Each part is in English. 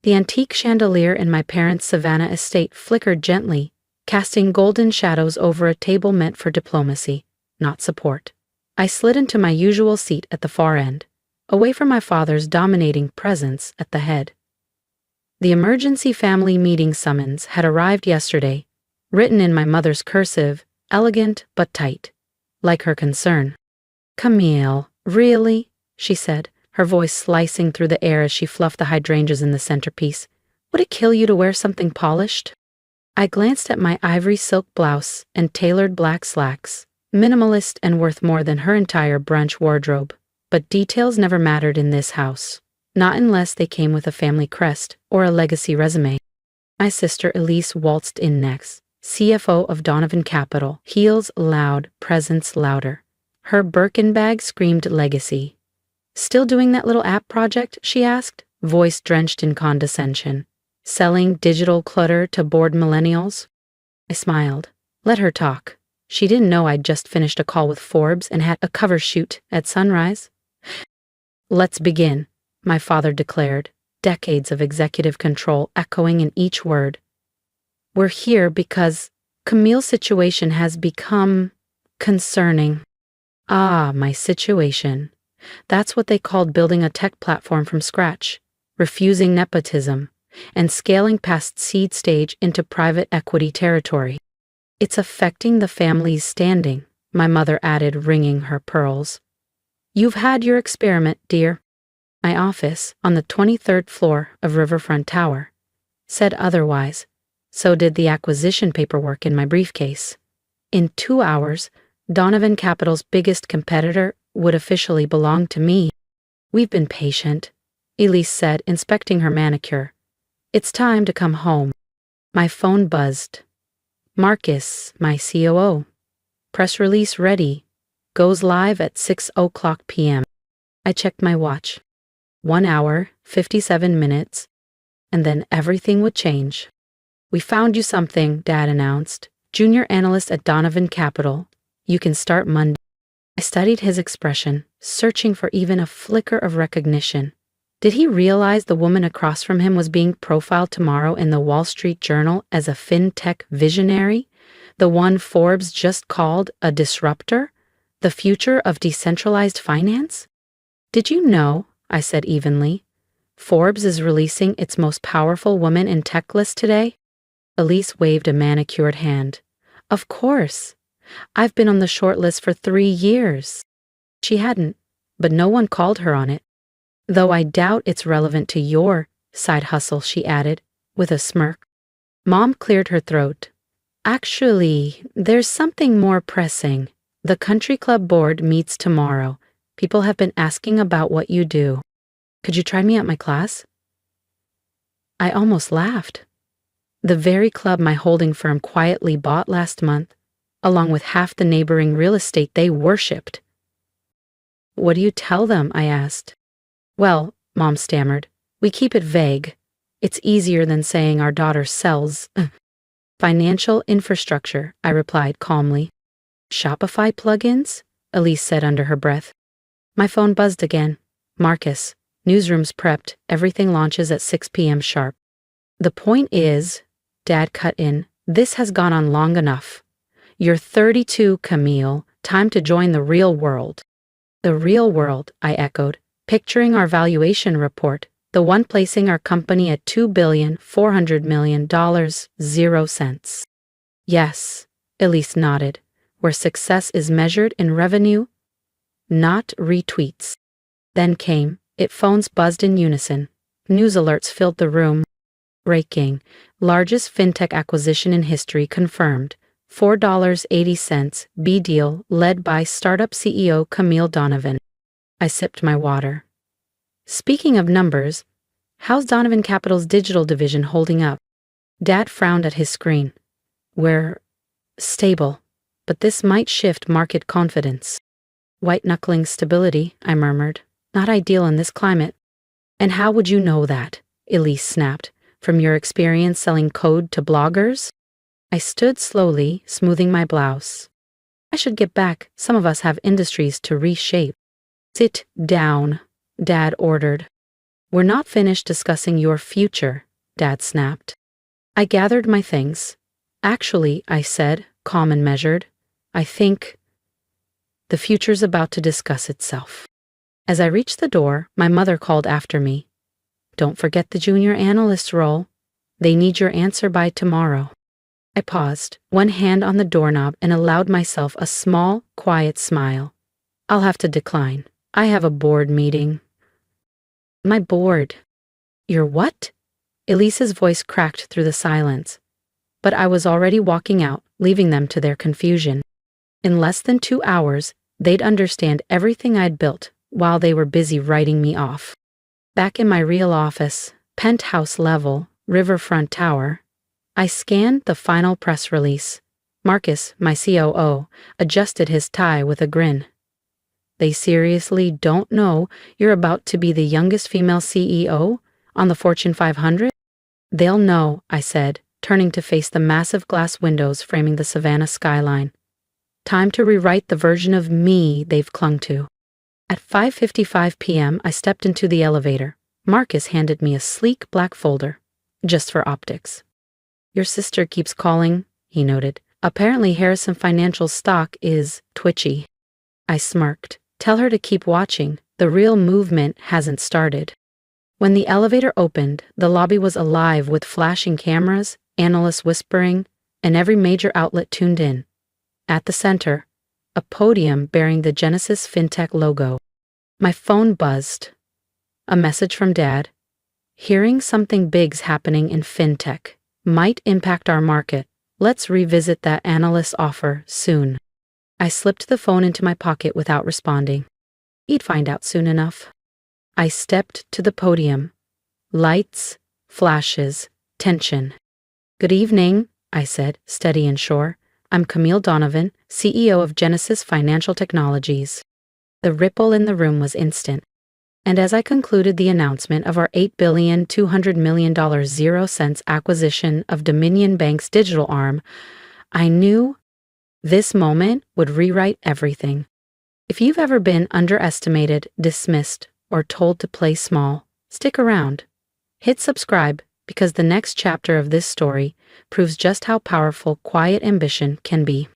The antique chandelier in my parents' Savannah estate flickered gently, casting golden shadows over a table meant for diplomacy, not support. I slid into my usual seat at the far end, away from my father's dominating presence at the head. The emergency family meeting summons had arrived yesterday, written in my mother's cursive, elegant but tight, like her concern. "Camille, really?" she said, her voice slicing through the air as she fluffed the hydrangeas in the centerpiece. "Would it kill you to wear something polished?" I glanced at my ivory silk blouse and tailored black slacks, minimalist and worth more than her entire brunch wardrobe. But details never mattered in this house, not unless they came with a family crest or a legacy resume. My sister Elise waltzed in next, CFO of Donovan Capital, heels loud, presence louder. Her Birkin bag screamed legacy. "Still doing that little app project?" she asked, voice drenched in condescension. "Selling digital clutter to bored millennials?" I smiled. Let her talk. She didn't know I'd just finished a call with Forbes and had a cover shoot at sunrise. "Let's begin," my father declared, decades of executive control echoing in each word. "We're here because Camille's situation has become concerning." Ah, my situation. That's what they called building a tech platform from scratch, refusing nepotism, and scaling past seed stage into private equity territory. "It's affecting the family's standing," my mother added, ringing her pearls. "You've had your experiment, dear." My office, on the 23rd floor of Riverfront Tower, said otherwise. So did the acquisition paperwork in my briefcase. In 2 hours, Donovan Capital's biggest competitor would officially belong to me. "We've been patient," Elise said, inspecting her manicure. "It's time to come home." My phone buzzed. "Marcus, my COO. Press release ready. Goes live at 6:00 p.m. I checked my watch. 1 hour, 57 minutes, and then everything would change. "We found you something," Dad announced. "Junior analyst at Donovan Capital. You can start Monday." I studied his expression, searching for even a flicker of recognition. Did he realize the woman across from him was being profiled tomorrow in the Wall Street Journal as a fintech visionary? The one Forbes just called a disruptor? The future of decentralized finance? "Did you know," I said evenly, "Forbes is releasing its most powerful woman in tech list today?" Elise waved a manicured hand. "Of course. I've been on the short list for 3 years." She hadn't, but no one called her on it. "Though I doubt it's relevant to your side hustle," she added, with a smirk. Mom cleared her throat. "Actually, there's something more pressing. The country club board meets tomorrow. People have been asking about what you do. Could you try me at my class?" I almost laughed. The very club my holding firm quietly bought last month, along with half the neighboring real estate they worshipped. "What do you tell them?" I asked. "Well," Mom stammered, "we keep it vague. It's easier than saying our daughter sells financial infrastructure," I replied calmly. "Shopify plugins?" Elise said under her breath. My phone buzzed again. "Marcus, newsroom's prepped. Everything launches at 6 p.m. sharp." "The point is," Dad cut in, "this has gone on long enough. You're 32, Camille. Time to join the real world." "The real world," I echoed, picturing our valuation report, the one placing our company at $2,400,000,000, 0 cents. "Yes," Elise nodded, "where success is measured in revenue, not retweets." Then came it. Phones buzzed in unison. News alerts filled the room. Breaking. Largest fintech acquisition in history confirmed. $4.80 B deal led by startup CEO Camille Donovan. I sipped my water. "Speaking of numbers, how's Donovan Capital's digital division holding up?" Dad frowned at his screen. "We're stable, but this might shift market confidence." "White-knuckling stability," I murmured. "Not ideal in this climate." "And how would you know that?" Elise snapped. "From your experience selling code to bloggers?" I stood slowly, smoothing my blouse. "I should get back. Some of us have industries to reshape." "Sit down," Dad ordered. We're not finished discussing your future, Dad snapped. I gathered my things. Actually, I said, calm and measured, I think the future's about to discuss itself. As I reached the door, my mother called after me. Don't forget the junior analyst role. They need your answer by tomorrow. I paused, one hand on the doorknob, and allowed myself a small, quiet smile. I'll have to decline. I have a board meeting. My board. Your what? Elise's voice cracked through the silence. But I was already walking out, leaving them to their confusion. In less than 2 hours, they'd understand everything I'd built while they were busy writing me off. Back in my real office, penthouse level, riverfront tower, I scanned the final press release. Marcus, my COO, adjusted his tie with a grin. They seriously don't know you're about to be the youngest female CEO on the Fortune 500? They'll know, I said, turning to face the massive glass windows framing the Savannah skyline. Time to rewrite the version of me they've clung to. At 5:55 p.m., I stepped into the elevator. Marcus handed me a sleek black folder, just for optics. Your sister keeps calling, he noted. Apparently Harrison Financial's stock is twitchy. I smirked. Tell her to keep watching. The real movement hasn't started. When the elevator opened, the lobby was alive with flashing cameras, analysts whispering, and every major outlet tuned in. At the center, a podium bearing the Genesis FinTech logo. My phone buzzed. A message from Dad. Hearing something big's happening in FinTech. Might impact our market. Let's revisit that analyst's offer soon. I slipped the phone into my pocket without responding. He'd find out soon enough. I stepped to the podium. Lights, flashes, tension. Good evening, I said, steady and sure. I'm Camille Donovan, CEO of Genesis Financial Technologies. The ripple in the room was instant. And as I concluded the announcement of our $8,200,000,000 0 cents acquisition of Dominion Bank's digital arm, I knew this moment would rewrite everything. If you've ever been underestimated, dismissed, or told to play small, stick around. Hit subscribe, because the next chapter of this story proves just how powerful quiet ambition can be.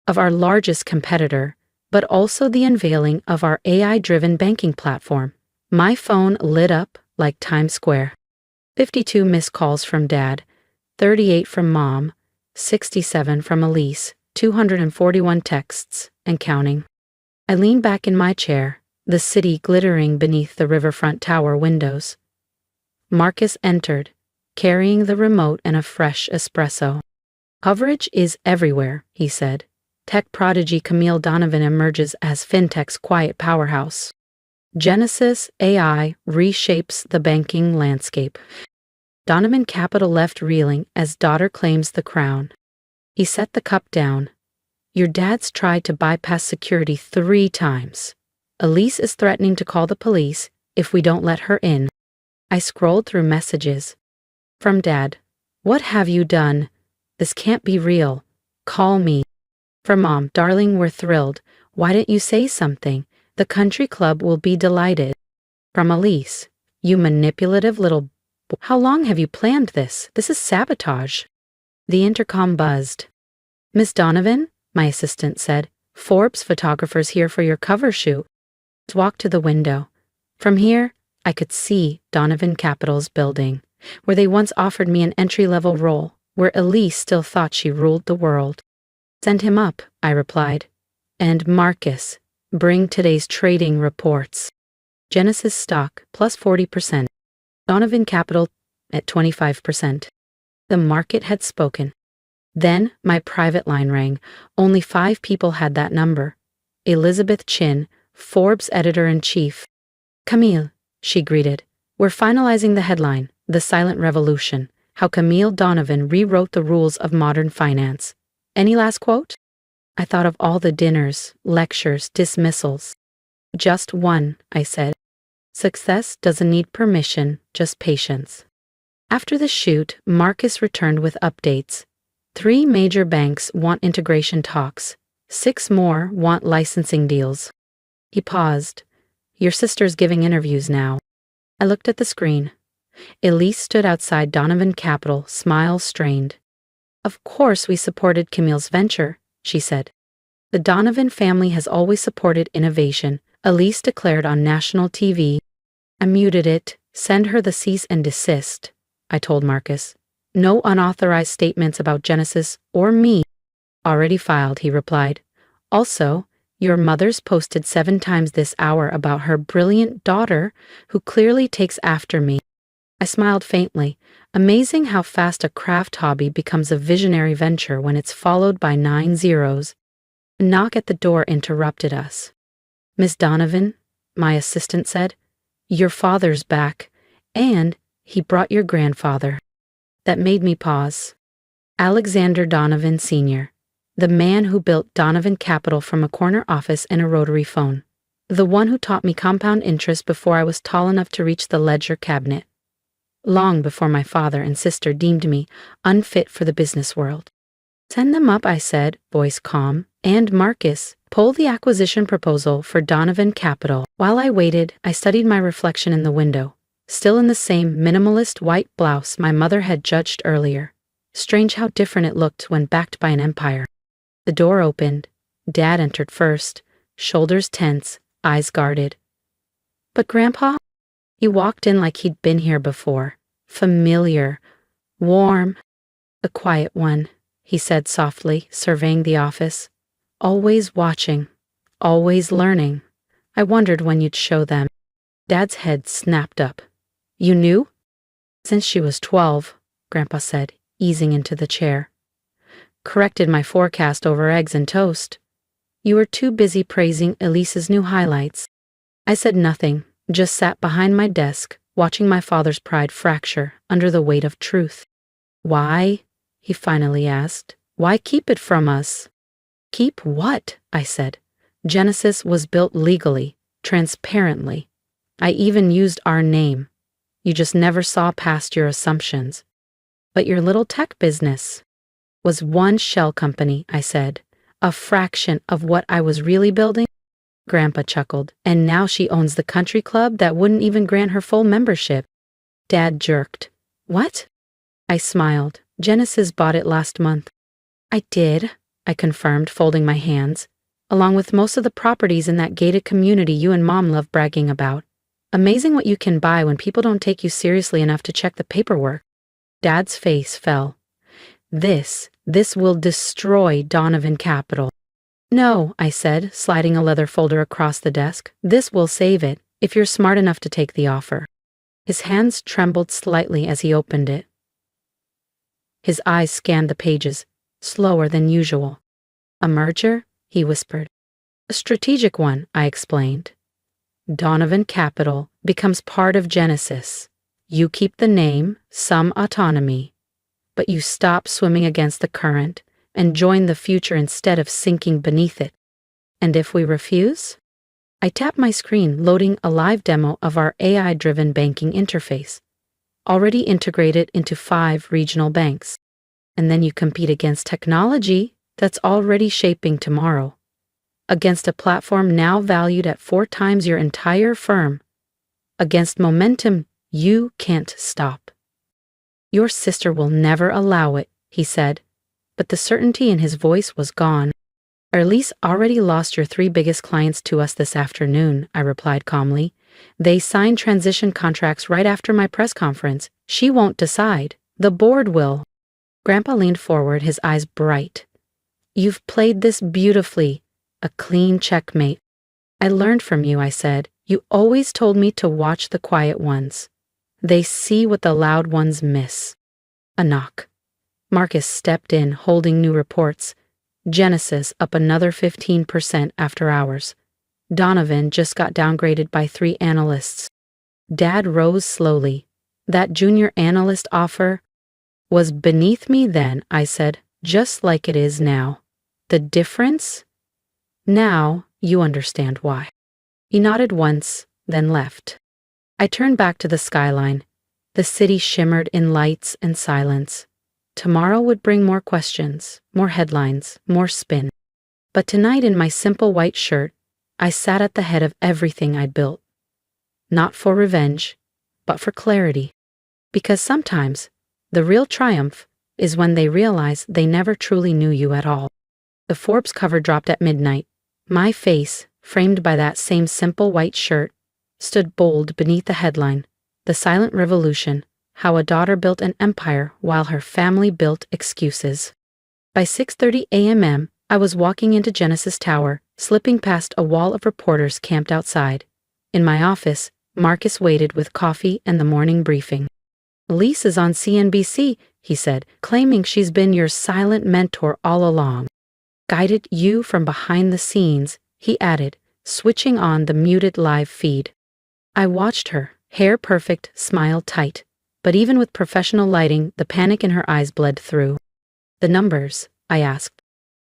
Of our largest competitor, but also the unveiling of our AI-driven banking platform. My phone lit up like Times Square. 52 missed calls from Dad, 38 from Mom, 67 from Elise, 241 texts, and counting. I leaned back in my chair, the city glittering beneath the riverfront tower windows. Marcus entered, carrying the remote and a fresh espresso. Coverage is everywhere, he said. Tech prodigy Camille Donovan emerges as FinTech's quiet powerhouse. Genesis AI reshapes the banking landscape. Donovan Capital left reeling as daughter claims the crown. He set the cup down. Your dad's tried to bypass security 3 times. Elise is threatening to call the police if we don't let her in. I scrolled through messages. From Dad. What have you done? This can't be real. Call me. From Mom. Darling, we're thrilled. Why didn't you say something? The country club will be delighted. From Elise. You manipulative little How long have you planned this? This is sabotage. The intercom buzzed. Miss Donovan, my assistant said, Forbes photographers here for your cover shoot. Walked to the window. From here, I could see Donovan Capital's building, where they once offered me an entry-level role, where Elise still thought she ruled the world. Send him up, I replied. And Marcus, bring today's trading reports. Genesis stock plus 40%. Donovan Capital at 25%. The market had spoken. Then my private line rang. Only 5 people had that number. Elizabeth Chin, Forbes editor-in-chief. Camille, she greeted. We're finalizing the headline, The Silent Revolution, how Camille Donovan rewrote the rules of modern finance. Any last quote? I thought of all the dinners, lectures, dismissals. Just one, I said. Success doesn't need permission, just patience. After the shoot, Marcus returned with updates. 3 major banks want integration talks. 6 more want licensing deals. He paused. Your sister's giving interviews now. I looked at the screen. Elise stood outside Donovan Capital, smile strained. Of course we supported Camille's venture, she said. The Donovan family has always supported innovation, Elise declared on national TV. I muted it. Send her the cease and desist, I told Marcus. No unauthorized statements about Genesis or me. Already filed, he replied. Also, your mother's posted 7 times this hour about her brilliant daughter, who clearly takes after me. I smiled faintly. Amazing how fast a craft hobby becomes a visionary venture when it's followed by 9 zeros. A knock at the door interrupted us. Miss Donovan, my assistant said, your father's back, and he brought your grandfather. That made me pause. Alexander Donovan Sr., the man who built Donovan Capital from a corner office and a rotary phone. The one who taught me compound interest before I was tall enough to reach the ledger cabinet. Long before my father and sister deemed me unfit for the business world. Send them up, I said, voice calm. And Marcus, pull the acquisition proposal for Donovan Capital. While I waited, I studied my reflection in the window, still in the same minimalist white blouse my mother had judged earlier. Strange how different it looked when backed by an empire. The door opened. Dad entered first, shoulders tense, eyes guarded. But Grandpa? He walked in like he'd been here before. Familiar, warm, a quiet one, he said softly, surveying the office. Always watching, always learning. I wondered when you'd show them. Dad's head snapped up. You knew? Since she was 12, Grandpa said, easing into the chair. Corrected my forecast over eggs and toast. You were too busy praising Elise's new highlights. I said nothing, just sat behind my desk, watching my father's pride fracture under the weight of truth. Why? He finally asked. Why keep it from us? Keep what? I said. Genesis was built legally, transparently. I even used our name. You just never saw past your assumptions. But your little tech business was one shell company, I said. A fraction of what I was really building? Grandpa chuckled. And now she owns the country club that wouldn't even grant her full membership. Dad jerked. What? I smiled. Genesis bought it last month. I did, I confirmed, folding my hands, along with most of the properties in that gated community you and Mom love bragging about. Amazing what you can buy when people don't take you seriously enough to check the paperwork. Dad's face fell. This will destroy Donovan Capital. No, I said, sliding a leather folder across the desk. This will save it, if you're smart enough to take the offer. His hands trembled slightly as he opened it. His eyes scanned the pages, slower than usual. A merger? He whispered. A strategic one, I explained. Donovan Capital becomes part of Genesis. You keep the name, some autonomy, but you stop swimming against the current and join the future instead of sinking beneath it. And if we refuse? I tapped my screen, loading a live demo of our AI-driven banking interface, already integrated into 5 regional banks. And then you compete against technology that's already shaping tomorrow, against a platform now valued at 4 times your entire firm, against momentum you can't stop. Your sister will never allow it, he said, but the certainty in his voice was gone. Elise already lost your 3 biggest clients to us this afternoon, I replied calmly. They signed transition contracts right after my press conference. She won't decide. The board will. Grandpa leaned forward, his eyes bright. You've played this beautifully. A clean checkmate. I learned from you, I said. You always told me to watch the quiet ones. They see what the loud ones miss. A knock. Marcus stepped in, holding new reports. Genesis up another 15% after hours. Donovan just got downgraded by 3 analysts. Dad rose slowly. That junior analyst offer was beneath me then, I said, just like it is now. The difference? Now you understand why. He nodded once, then left. I turned back to the skyline. The city shimmered in lights and silence. Tomorrow would bring more questions, more headlines, more spin. But tonight in my simple white shirt, I sat at the head of everything I'd built. Not for revenge, but for clarity. Because sometimes, the real triumph is when they realize they never truly knew you at all. The Forbes cover dropped at midnight. My face, framed by that same simple white shirt, stood bold beneath the headline, "The Silent Revolution: How a Daughter Built an Empire While Her Family Built Excuses." By 6:30 a.m., I was walking into Genesis Tower, slipping past a wall of reporters camped outside. In my office, Marcus waited with coffee and the morning briefing. "Elise is on CNBC," he said, "claiming she's been your silent mentor all along. Guided you from behind the scenes," he added, switching on the muted live feed. I watched her, hair perfect, smile tight. But even with professional lighting, the panic in her eyes bled through. "The numbers?" I asked.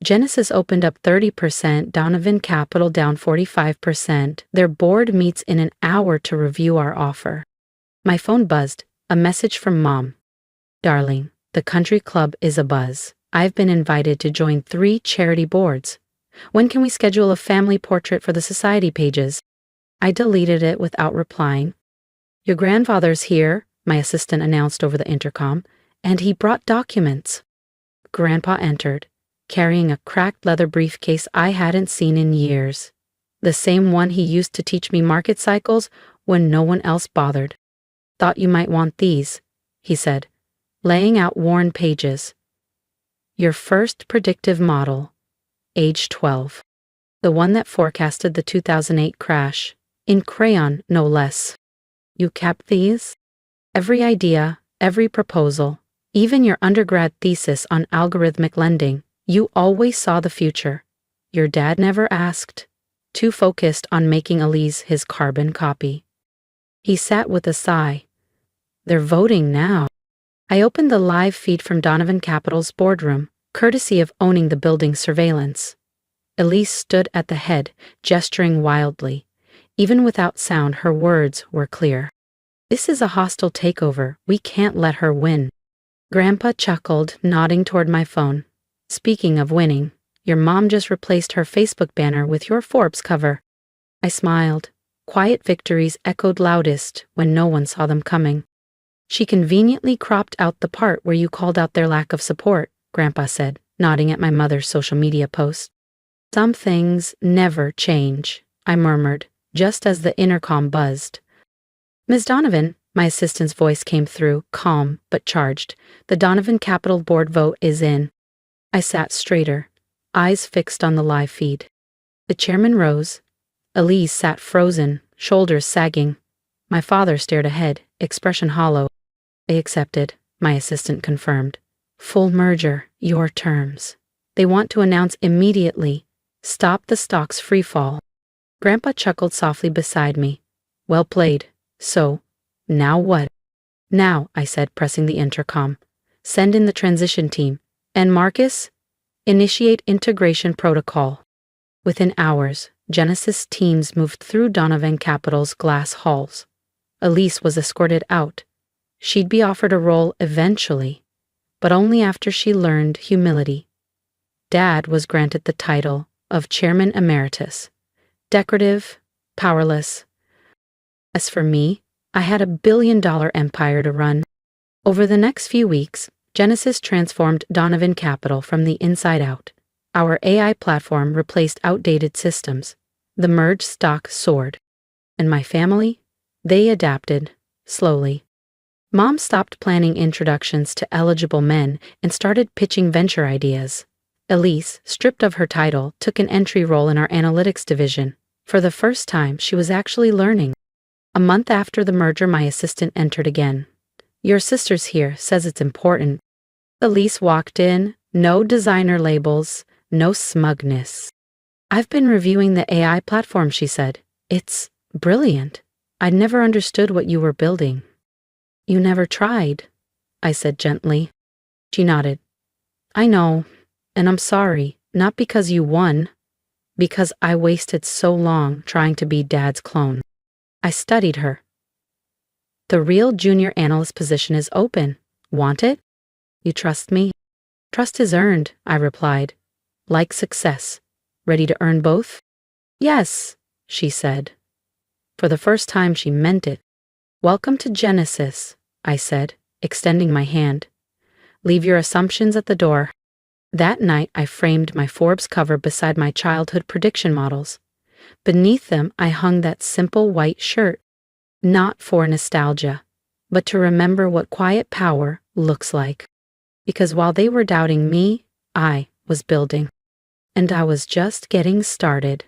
"Genesis opened up 30%, Donovan Capital down 45%. Their board meets in an hour to review our offer." My phone buzzed, a message from Mom. "Darling, the country club is abuzz. I've been invited to join 3 charity boards. When can we schedule a family portrait for the society pages?" I deleted it without replying. "Your grandfather's here," my assistant announced over the intercom, "and he brought documents." Grandpa entered, carrying a cracked leather briefcase I hadn't seen in years. The same one he used to teach me market cycles when no one else bothered. "Thought you might want these," he said, laying out worn pages. "Your first predictive model, age 12. The one that forecasted the 2008 crash, in crayon no less. You kept these? Every idea, every proposal, even your undergrad thesis on algorithmic lending, you always saw the future. Your dad never asked, too focused on making Elise his carbon copy." He sat with a sigh. "They're voting now." I opened the live feed from Donovan Capital's boardroom, courtesy of owning the building's surveillance. Elise stood at the head, gesturing wildly. Even without sound, her words were clear. "This is a hostile takeover. We can't let her win." Grandpa chuckled, nodding toward my phone. "Speaking of winning, your mom just replaced her Facebook banner with your Forbes cover." I smiled. Quiet victories echoed loudest when no one saw them coming. "She conveniently cropped out the part where you called out their lack of support," Grandpa said, nodding at my mother's social media post. "Some things never change," I murmured, just as the intercom buzzed. "Ms. Donovan," my assistant's voice came through, calm but charged. "The Donovan Capital Board vote is in." I sat straighter, eyes fixed on the live feed. The chairman rose. Elise sat frozen, shoulders sagging. My father stared ahead, expression hollow. "They accepted," my assistant confirmed. "Full merger, your terms. They want to announce immediately. Stop the stock's free fall." Grandpa chuckled softly beside me. "Well played. So, now what?" "Now," I said, pressing the intercom. "Send in the transition team. And Marcus? Initiate integration protocol." Within hours, Genesis teams moved through Donovan Capital's glass halls. Elise was escorted out. She'd be offered a role eventually, but only after she learned humility. Dad was granted the title of Chairman Emeritus. Decorative, powerless. As for me, I had a billion-dollar empire to run. Over the next few weeks, Genesis transformed Donovan Capital from the inside out. Our AI platform replaced outdated systems. The merged stock soared. And my family? They adapted, slowly. Mom stopped planning introductions to eligible men and started pitching venture ideas. Elise, stripped of her title, took an entry role in our analytics division. For the first time, she was actually learning. A month after the merger, my assistant entered again. "Your sister's here, says it's important." Elise walked in, no designer labels, no smugness. "I've been reviewing the AI platform," she said. "It's brilliant. I'd never understood what you were building." "You never tried," I said gently. She nodded. "I know, and I'm sorry, not because you won, because I wasted so long trying to be Dad's clone." I studied her. "The real junior analyst position is open. Want it? You trust me?" "Trust is earned," I replied. "Like success. Ready to earn both?" "Yes," she said. For the first time, she meant it. Welcome to Genesis, I said, extending my hand. Leave your assumptions at the door. That night, I framed my Forbes cover beside my childhood prediction models. Beneath them, I hung that simple white shirt, not for nostalgia, but to remember what quiet power looks like. Because while they were doubting me, I was building. And I was just getting started.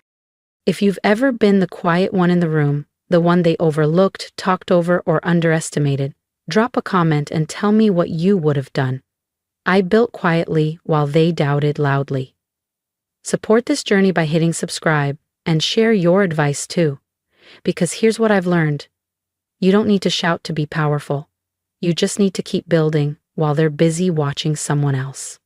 If you've ever been the quiet one in the room, the one they overlooked, talked over, or underestimated, drop a comment and tell me what you would have done. I built quietly while they doubted loudly. Support this journey by hitting subscribe and share your advice too. Because here's what I've learned. You don't need to shout to be powerful. You just need to keep building while they're busy watching someone else.